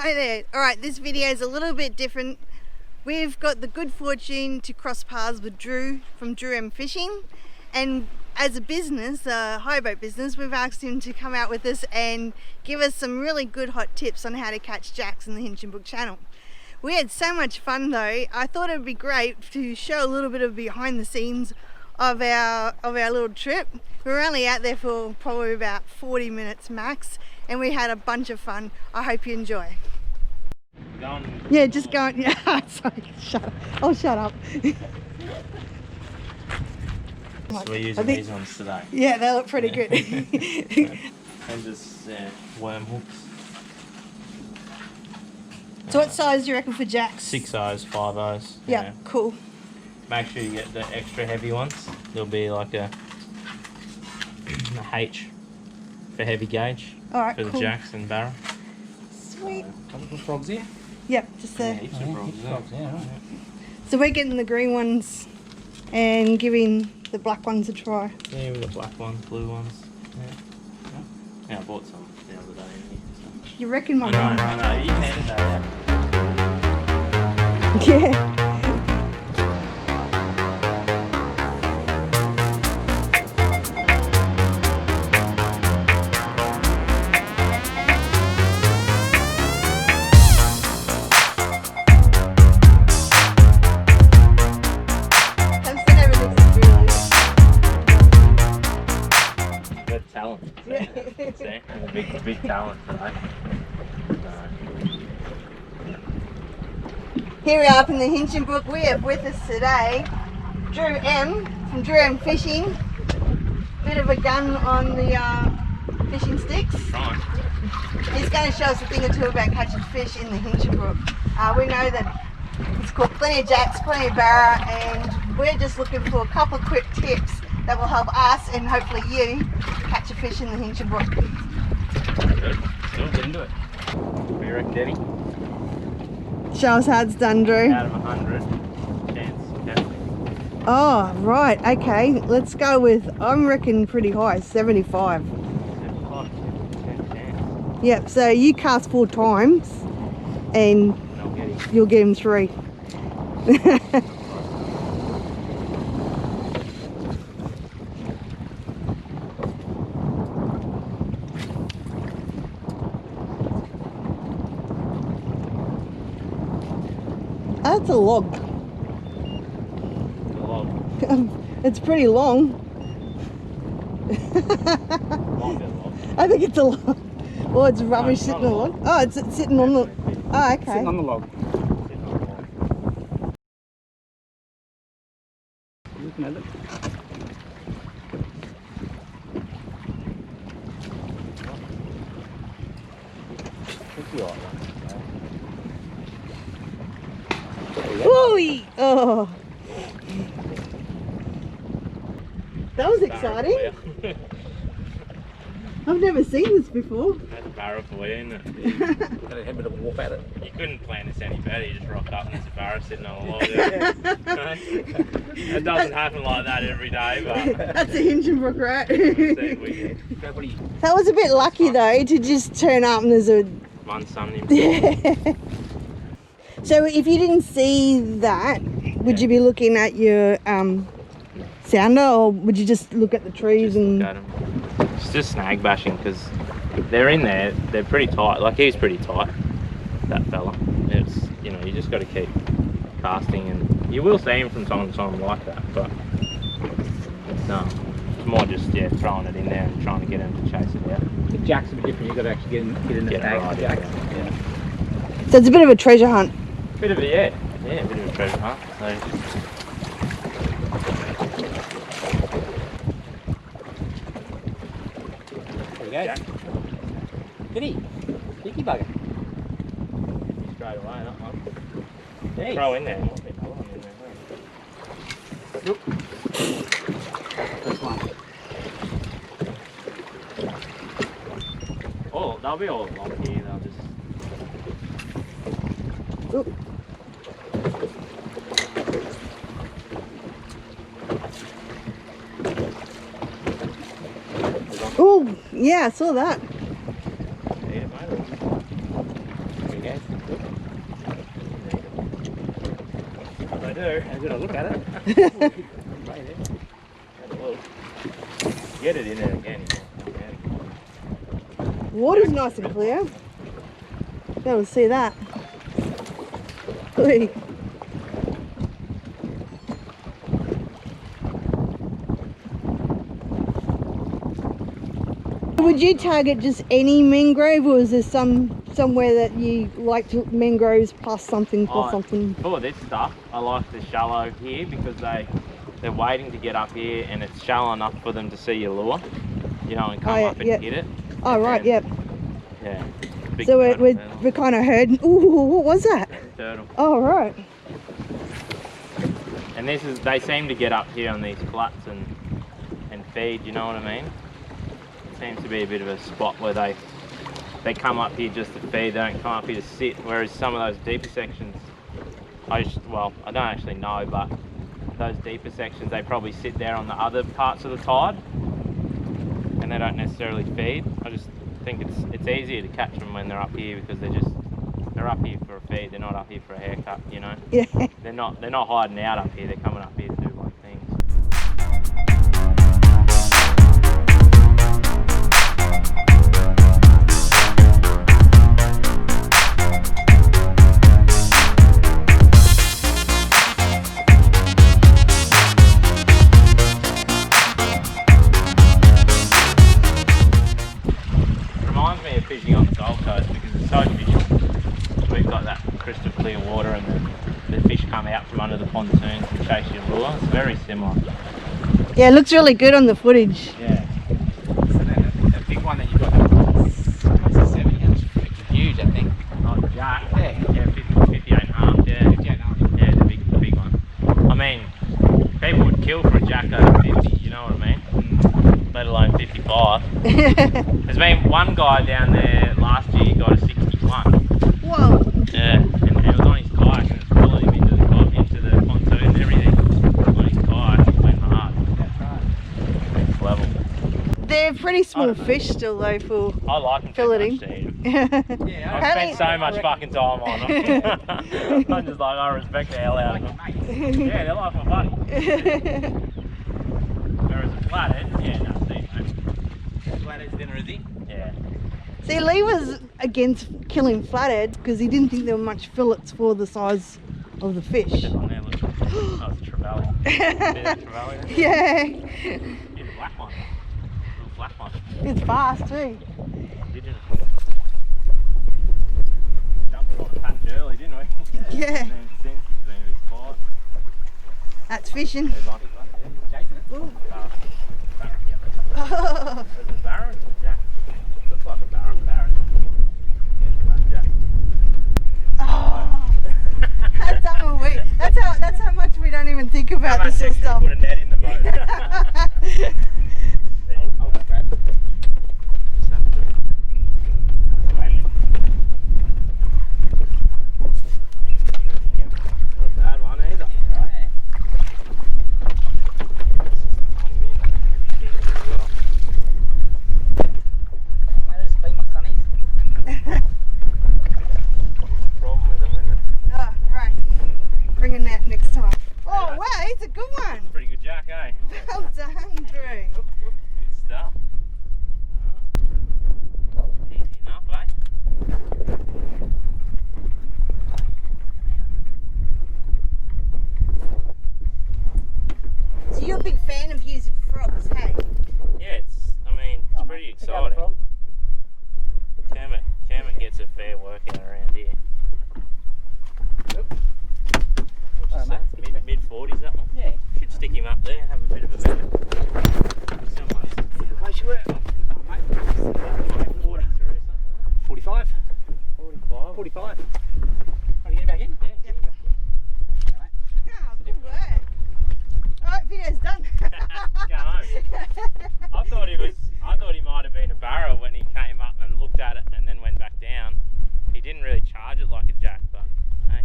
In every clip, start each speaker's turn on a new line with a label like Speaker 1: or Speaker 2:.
Speaker 1: Hi there. Alright, this video is a little bit different. We've got the good fortune to cross paths with Drew from Drew M Fishing, and as a business, a high boat business, we've asked him to come out with us and give us some really good hot tips on how to catch jacks in the Hinchinbrook Channel. We had so much fun though. I thought it would be great to show a little bit of behind the scenes of our little trip. We were only out there for probably about 40 minutes max, and we had a bunch of fun. I hope you enjoy. Yeah, just going. Yeah, sorry, shut up. Oh, shut up.
Speaker 2: So we're using these ones today.
Speaker 1: Yeah, they look pretty good.
Speaker 2: And just worm hooks.
Speaker 1: So what size do you reckon for jacks?
Speaker 2: 6 O's, 5 O's.
Speaker 1: Yeah, cool.
Speaker 2: Make sure you get the extra heavy ones. There'll be like a H for heavy gauge.
Speaker 1: Alright,
Speaker 2: for the
Speaker 1: cool.
Speaker 2: jacks and barra.
Speaker 1: Sweet.
Speaker 3: Couple of frogs here?
Speaker 1: Yep, just there.
Speaker 2: Yeah, heaps of frogs,
Speaker 3: Yeah, right.
Speaker 1: So we're getting the green ones and giving the black ones a try.
Speaker 2: Yeah, we've got black ones, blue ones. Yeah, I bought some the other day in here. So.
Speaker 1: You reckon, my
Speaker 2: I know, you handed that out.
Speaker 1: Yeah.
Speaker 2: Talent. See? A big talent today.
Speaker 1: Here we are up in the Hinchinbrook. We have with us today Drew M from Drew M Fishing. Bit of a gun on the fishing sticks.
Speaker 2: Right.
Speaker 1: He's going to show us a thing or two about catching fish in the Hinchinbrook. We know that it's caught plenty of jacks, plenty of barra, and we're just looking for a couple of quick tips that will help us and hopefully you catch a fish in the Hinchinbrook.
Speaker 2: Good. Still get into it. What do you reckon, Denny?
Speaker 1: Show us how it's done, Drew.
Speaker 2: Out of 100 chance casting.
Speaker 1: Oh, right, okay. Let's go with, I'm reckoning pretty high, 75.
Speaker 2: 75% chance.
Speaker 1: Yep, so you cast 4 times and you'll get him 3. That's a log.
Speaker 2: A log.
Speaker 1: It's pretty long. I think it's a log. Well, it's rubbish sitting on the log. Oh, it's sitting on the... Oh, okay.
Speaker 3: Sitting on the log. Looking at it.
Speaker 1: Whoo! Oh, that was exciting. I've never seen this before.
Speaker 2: That's a barra for you, isn't it?
Speaker 3: Had a bit of a whoop at it.
Speaker 2: You couldn't plan this any better. You just rock up and there's a barra sitting on a log there. It doesn't happen like that every day, but
Speaker 1: That's a Hinchinbrook, right?
Speaker 2: we
Speaker 1: That was a bit lucky though, to just turn up and there's a...
Speaker 2: one sun himself.
Speaker 1: So if you didn't see that, would you be looking at your sounder, or would you just look at the trees and...
Speaker 2: It's just snag bashing because they're in there, they're pretty tight. Like he's pretty tight, that fella. It's, you know, you just got to keep casting, and you will see him from time to time like that, but it's more just throwing it in there and trying to get him to chase it out.
Speaker 3: The jacks a bit different, you've got to actually get in the tag
Speaker 2: right,
Speaker 3: jacks.
Speaker 2: Yeah.
Speaker 1: So it's a bit of a treasure hunt.
Speaker 2: Bit of a, yeah, a bit of a treasure hunt. So,
Speaker 3: there we go. Kitty, sticky bugger.
Speaker 2: straight away, that one.
Speaker 3: Jeez.
Speaker 2: Throw in there. Might be another one in there.
Speaker 3: Nope. First one.
Speaker 2: Oh, they'll be all along here. They'll just.
Speaker 1: Oop. Oh, yeah, I saw that.
Speaker 2: Eat it, mate. There we go. I do.
Speaker 3: I'm gonna look at it.
Speaker 2: Get it in there again.
Speaker 1: Water's nice and clear. Be able to see that. Oi. Would you target just any mangrove, or is there somewhere that you like to mangroves plus something plus something?
Speaker 2: For this stuff, I like the shallow here because they're waiting to get up here and it's shallow enough for them to see your lure, you know, and come up and hit it.
Speaker 1: Oh, right, yep.
Speaker 2: Yeah.
Speaker 1: So we're kind of herding. Ooh, what was that?
Speaker 2: Turtle.
Speaker 1: Oh, right.
Speaker 2: And they seem to get up here on these flats and feed, you know what I mean? It seems to be a bit of a spot where they come up here just to feed, they don't come up here to sit, whereas some of those deeper sections, I don't actually know, but those deeper sections, they probably sit there on the other parts of the tide and they don't necessarily feed. I just think it's easier to catch them when they're up here because they're up here for a feed, they're not up here for a haircut, you know?
Speaker 1: Yeah.
Speaker 2: They're not hiding out up here, they're coming up here to do like things. Fishing on the Gold Coast because it's so visual. We've got that crystal clear water and the fish come out from under the pontoons and chase your lure. It's very similar.
Speaker 1: Yeah, it looks really good on the footage.
Speaker 2: Yeah.
Speaker 3: So that big one that you got, what's a 70 ounce? Huge, I think.
Speaker 2: Oh, jack.
Speaker 3: Yeah.
Speaker 2: Yeah, 58 and a half, yeah.
Speaker 3: 58 and a half.
Speaker 2: Yeah, the big one. I mean, people would kill for a jack over 50, you know what I mean? Let alone 55. There's been one guy down there last year got a 61.
Speaker 1: Whoa.
Speaker 2: Yeah, and it was on his kayak and it's pulling him into the pontoon and everything. On his kayak, it went hard.
Speaker 3: That's right.
Speaker 2: Next level.
Speaker 1: They're pretty small fish still though for
Speaker 2: I like them too
Speaker 1: filleting.
Speaker 2: much to eat 'em.
Speaker 3: Yeah,
Speaker 2: I've spent so much fucking time on them. I'm just like, I respect the hell out of them. Yeah, they're like my buddy. Whereas a flathead, yeah, no, see, mate.
Speaker 3: Flathead's dinner, is he?
Speaker 2: Yeah.
Speaker 1: See, Lee was against killing flatheads because he didn't think there were much fillets for the size of the fish.
Speaker 2: Just on there, look. Oh, it's a trevally. See that trevally there?
Speaker 1: Yeah.
Speaker 2: Here's a black one. Little black one.
Speaker 1: It's fast too.
Speaker 2: Didn't it? Dumped it on the patch early, didn't we?
Speaker 1: Yeah.
Speaker 2: And then since it's been a bit quiet.
Speaker 1: That's fishing.
Speaker 2: There's one.
Speaker 3: Jason, it?
Speaker 1: Ooh.
Speaker 2: Is it a barra or is it a jack? Looks like a barra. Yeah, jack.
Speaker 1: Oh. That's how much we don't even think about this sort of stuff.
Speaker 2: Put a net in the boat.
Speaker 3: I'll grab it.
Speaker 2: Not a bad one either. Problem with them, isn't it?
Speaker 1: Oh, right. Bring a net next time. Oh, wow, it's a good one.
Speaker 2: Pretty good jack, eh?
Speaker 1: Well done, Drew.
Speaker 2: Good stuff. Easy enough, eh?
Speaker 1: So you're a big fan of using frogs, hey?
Speaker 2: Yeah, it's pretty exciting. Kermit gets a fair workout around here. Mid 40s, that one?
Speaker 3: Yeah.
Speaker 2: Should stick him up there, have a bit of a better.
Speaker 3: Place you were.
Speaker 2: 43 or something.
Speaker 3: 45.
Speaker 2: 45.
Speaker 3: 45. Want to get him back in?
Speaker 2: Yeah.
Speaker 1: Oh, good work. Alright, video's done.
Speaker 2: Go home. I thought he might have been a barra when he came up and looked at it and then went back down. He didn't really charge it like a jack, but hey.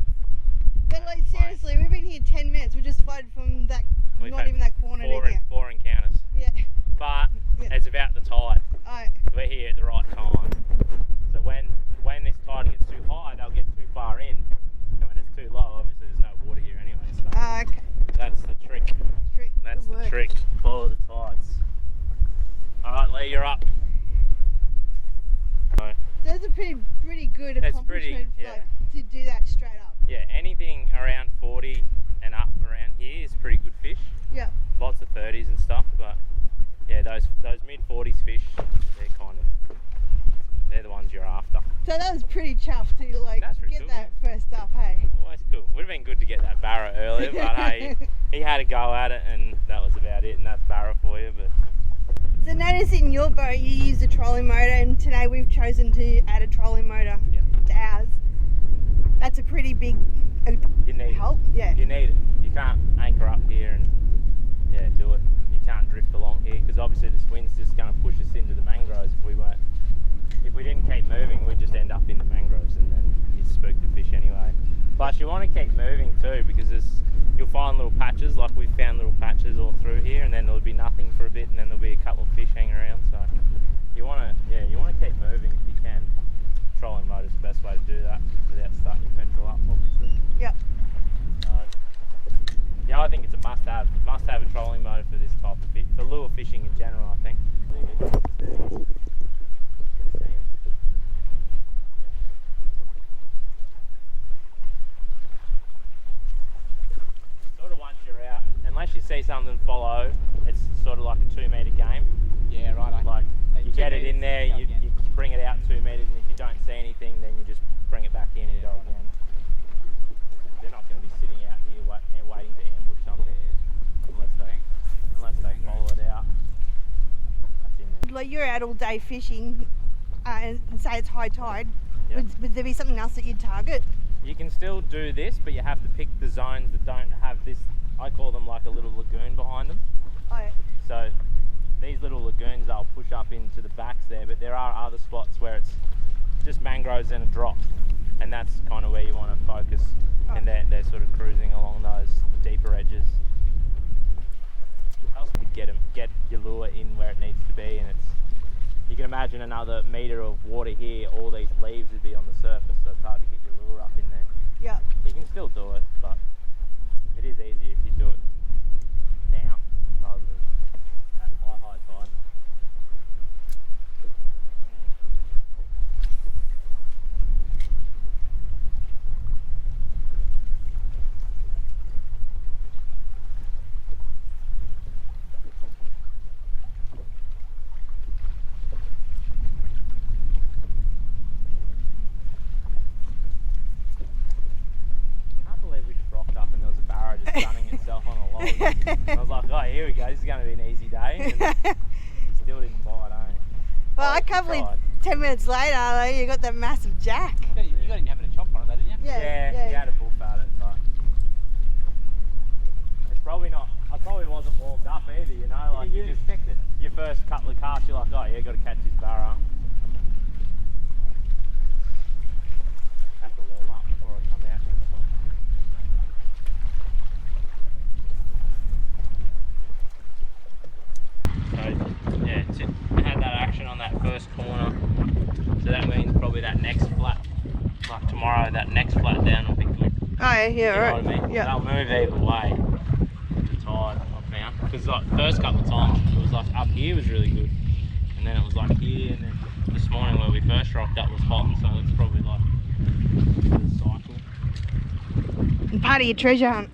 Speaker 1: But like seriously, we've been here 10 minutes. We just floated from that,
Speaker 2: We've
Speaker 1: not
Speaker 2: had
Speaker 1: even that corner to here.
Speaker 2: four encounters.
Speaker 1: Yeah.
Speaker 2: But
Speaker 1: Yeah.
Speaker 2: it's about the tide.
Speaker 1: Alright.
Speaker 2: We're here at the right time. So when this tide gets too high, they'll get too far
Speaker 1: accomplishment,
Speaker 2: pretty, yeah.
Speaker 1: like, to do that straight up.
Speaker 2: Yeah, anything around 40 and up around here is pretty good fish.
Speaker 1: Yeah.
Speaker 2: Lots of 30s and stuff, but yeah, those mid 40s fish, they're the ones you're after.
Speaker 1: So that was pretty chuffed to like get
Speaker 2: cool,
Speaker 1: that first up, hey?
Speaker 2: Well, that's cool. Would have been good to get that barra earlier, but hey, he had a go at it and that was about it, and that's barra for you. But
Speaker 1: So notice in your boat you use a trolling motor, and today we've chosen to add a trolling motor to ours. That's a pretty big help. Yeah.
Speaker 2: You need it. You can't anchor up here and do it. You can't drift along here because obviously the wind's just going to push us into the mangroves. If we didn't keep moving, we'd just end up in the mangroves and then you'd spook the fish anyway. But you want to keep moving too, because you'll find little patches, like we've found little patches all through here, and then there'll be nothing for a bit, and then there'll be a couple of fish hanging around. So you want to keep moving if you can. Trolling motor's the best way to do that without starting your petrol up, obviously.
Speaker 1: Yep.
Speaker 2: Yeah, I think it's a must-have. Must-have a trolling motor for this type of fish, for lure fishing in general, I think. Sort of once you're out, unless you see something follow, it's sort of like a 2 metre game.
Speaker 3: Yeah, right.
Speaker 2: Like you get it in there, you bring it out 2 metres, and if you don't see anything, then you just bring it back in and go again. They're not going to be sitting out here waiting to ambush something unless they follow it out. That's in there.
Speaker 1: Like you're out all day fishing, and say it's high tide.
Speaker 2: Yep.
Speaker 1: Would there be something else that you'd target?
Speaker 2: You can still do this, but you have to pick the zones that don't have this. I call them like a little lagoon behind them.
Speaker 1: Oh, yeah.
Speaker 2: So these little lagoons, they'll push up into the backs there, but there are other spots where it's just mangroves and a drop, and that's kind of where you want to focus.
Speaker 1: Oh.
Speaker 2: And they're sort of cruising along those deeper edges. Else you get your lure in where it needs to be, and you can imagine another metre of water here, all these leaves would be on the surface, so it's hard to get your lure up in there.
Speaker 1: Yeah.
Speaker 2: You can still do it, but it is easier if you do it down rather than at high tide. Sunning itself on a log. I was like, oh, here we go, this is going to be an easy day. And he still didn't bite,
Speaker 1: Well, I can't believe 10 minutes later, though, you got that massive jack.
Speaker 3: You got him having a chop on it, though, didn't you?
Speaker 1: Yeah.
Speaker 2: He had a buff at it, but it's probably not. I probably wasn't warmed up either, you know. Like you just picked it. Your first couple of casts, you're like, oh yeah, got to catch this barra. Have to warm up before I come out. So yeah, I had that action on that first corner, so that means probably that next flat, like tomorrow, that next flat down will be good.
Speaker 1: Oh yeah,
Speaker 2: You know
Speaker 1: right.
Speaker 2: what I mean?
Speaker 1: Yeah.
Speaker 2: They'll move either way. The tide I found, because like first couple of times it was like up here was really good, and then it was like here, and then this morning where we first rocked up was hot, so it's probably like the cycle.
Speaker 1: And part of your treasure hunt.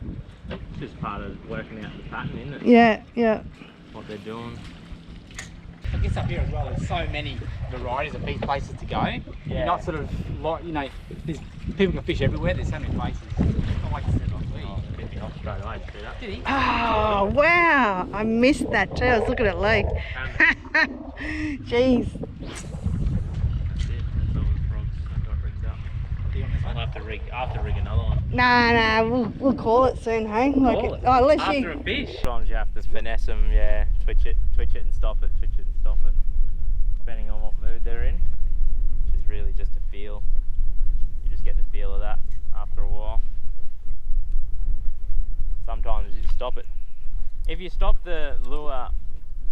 Speaker 2: It's just part of working out the pattern, isn't it?
Speaker 1: Yeah.
Speaker 2: What they're doing.
Speaker 3: I guess up here as well, there's so many varieties of fish places to go.
Speaker 2: Yeah.
Speaker 3: You're not sort of like, you know, there's people can fish everywhere. There's so many places. Not like to sit like we.
Speaker 2: Oh, picked me off straight away to do that.
Speaker 3: Did he?
Speaker 1: Oh wow! I missed that too. I was looking at Luke. Jeez.
Speaker 2: That's it. That's all the frogs I got rigged up. I'll have to rig another one.
Speaker 1: Nah, we'll call it soon, hey? Like,
Speaker 2: Call it.
Speaker 1: oh, unless
Speaker 2: After
Speaker 1: you.
Speaker 2: a fish. Sometimes you have to finesse them, yeah. Twitch it and stop it, twitch it and stop it. Depending on what mood they're in. Which is really just a feel. You just get the feel of that after a while. Sometimes you stop it. If you stop the lure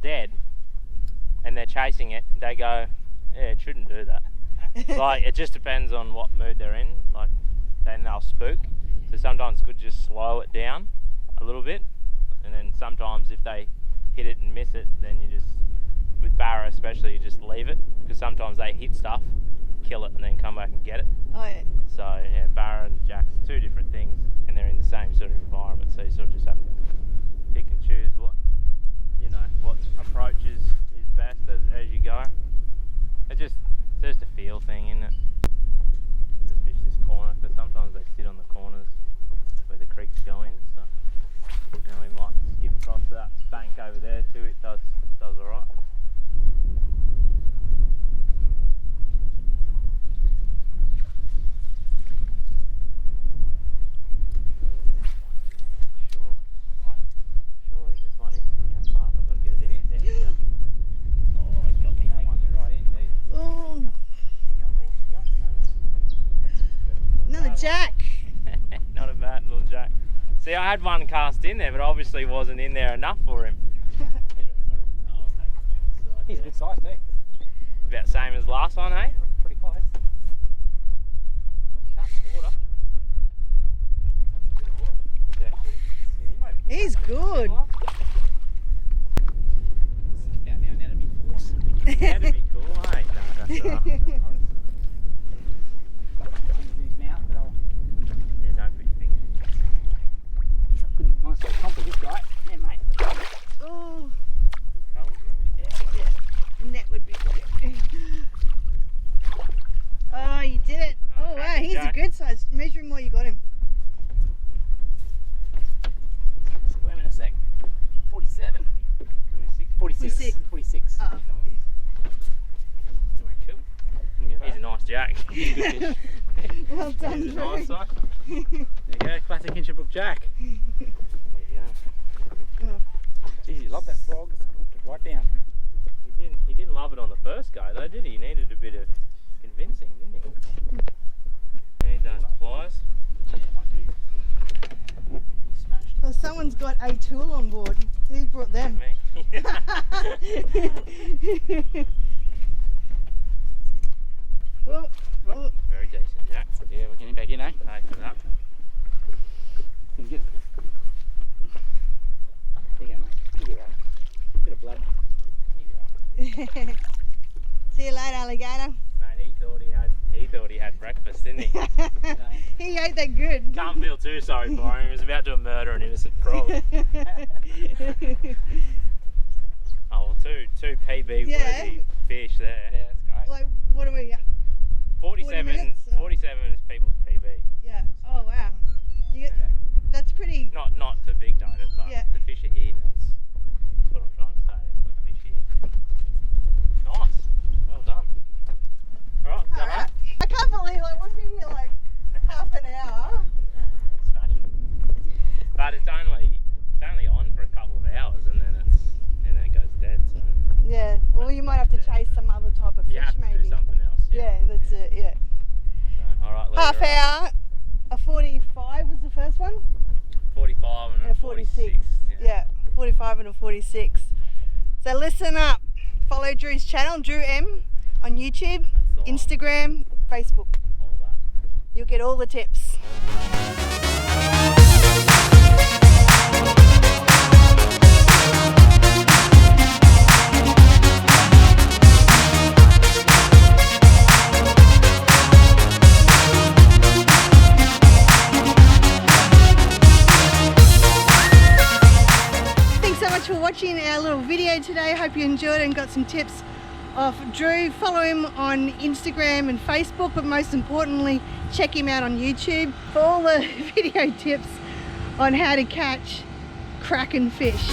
Speaker 2: dead and they're chasing it, they go, yeah, it shouldn't do that. Like, it just depends on what mood they're in. Like, then they'll spook. So sometimes it's good to just slow it down a little bit, and then sometimes if they hit it and miss it, then you just, with barra especially, you just leave it, because sometimes they hit stuff kill it and then come back and get it.
Speaker 1: Oh yeah.
Speaker 2: So yeah, barra and jack's two different things, and they're in the same sort of environment. So you sort of just have to pick and choose what approach is best as you go. It's just a feel thing, isn't it? Just fish this corner, but sometimes they sit on the corners where the creeks go in. So you know, we might skip across that bank over there too. It does all right.
Speaker 1: Jack.
Speaker 2: Not a bad little jack. See, I had one cast in there, but obviously wasn't in there enough for him.
Speaker 3: He's a good size too.
Speaker 2: About the same as last one, eh?
Speaker 3: Pretty close. Water.
Speaker 1: He's good.
Speaker 3: That'd be awesome.
Speaker 2: That'd be cool, eh? No, that's all right. Yeah, don't put your fingers in.
Speaker 3: Nice little comp with this guy. Yeah, mate.
Speaker 1: Oh.
Speaker 2: Colours, isn't
Speaker 1: Yeah. The net would be good. Oh, you did it. Oh wow, he's a good size. Measure him while you got him.
Speaker 3: Square in a sec. 47. 46. 46.
Speaker 1: Oh.
Speaker 2: Cool. He's a nice jack. He's a good fish.
Speaker 1: Well done,
Speaker 2: He's a
Speaker 1: Drew.
Speaker 2: nice one.
Speaker 3: There you go, classic Inchbrook jack.
Speaker 2: There you go.
Speaker 3: Geez, you love that frog. It's right down.
Speaker 2: He didn't love it on the first go though, did he? He needed a bit of convincing, didn't he? Need those pliers.
Speaker 3: Yeah, might do. He smashed it.
Speaker 1: Well, someone's got a tool on board. Who brought them?
Speaker 2: Me.
Speaker 1: Well,
Speaker 2: Very decent jack.
Speaker 3: Yeah, we're getting back in, eh?
Speaker 2: Pay for that.
Speaker 3: Can you get it? There you go, mate. You get right. Bit of blood. There you go.
Speaker 1: see you later, alligator.
Speaker 2: Mate, he thought he had breakfast, didn't he?
Speaker 1: He ate that good.
Speaker 2: Can't feel too sorry for him. He was about to murder an innocent frog. Oh, well, two PB
Speaker 1: Yeah.
Speaker 2: worthy fish there.
Speaker 3: Yeah, that's great.
Speaker 1: Like, what are we?
Speaker 2: 47
Speaker 1: minutes? Oh.
Speaker 2: 47 is people's PB.
Speaker 1: Yeah. Oh wow. That's pretty.
Speaker 2: Not to big note it, but
Speaker 1: Yeah.
Speaker 2: the fish are here. That's what I'm trying to say. It's good fish here. Nice. Well done. Alright, is that
Speaker 1: Alright.
Speaker 2: right?
Speaker 1: I can't believe we've been here like half an hour.
Speaker 2: Smashing. But it's only on for a couple of hours and then it goes dead. So
Speaker 1: Yeah. Well, you might have to chase some other type of fish,
Speaker 2: you have to
Speaker 1: maybe.
Speaker 2: do something else.
Speaker 1: Yeah, that's it. Yeah.
Speaker 2: So, all right.
Speaker 1: Half hour. A 45 was the first one.
Speaker 2: 45 and
Speaker 1: And a 46. Yeah. 45 and a 46. So listen up. Follow Drew's channel, Drew M, on YouTube,
Speaker 2: That's the one.
Speaker 1: Instagram, Facebook.
Speaker 2: All that.
Speaker 1: You'll get all the tips. Thanks so much for watching our little video today. Hope you enjoyed it and got some tips off Drew. Follow him on Instagram and Facebook, but most importantly, check him out on YouTube for all the video tips on how to catch kraken fish.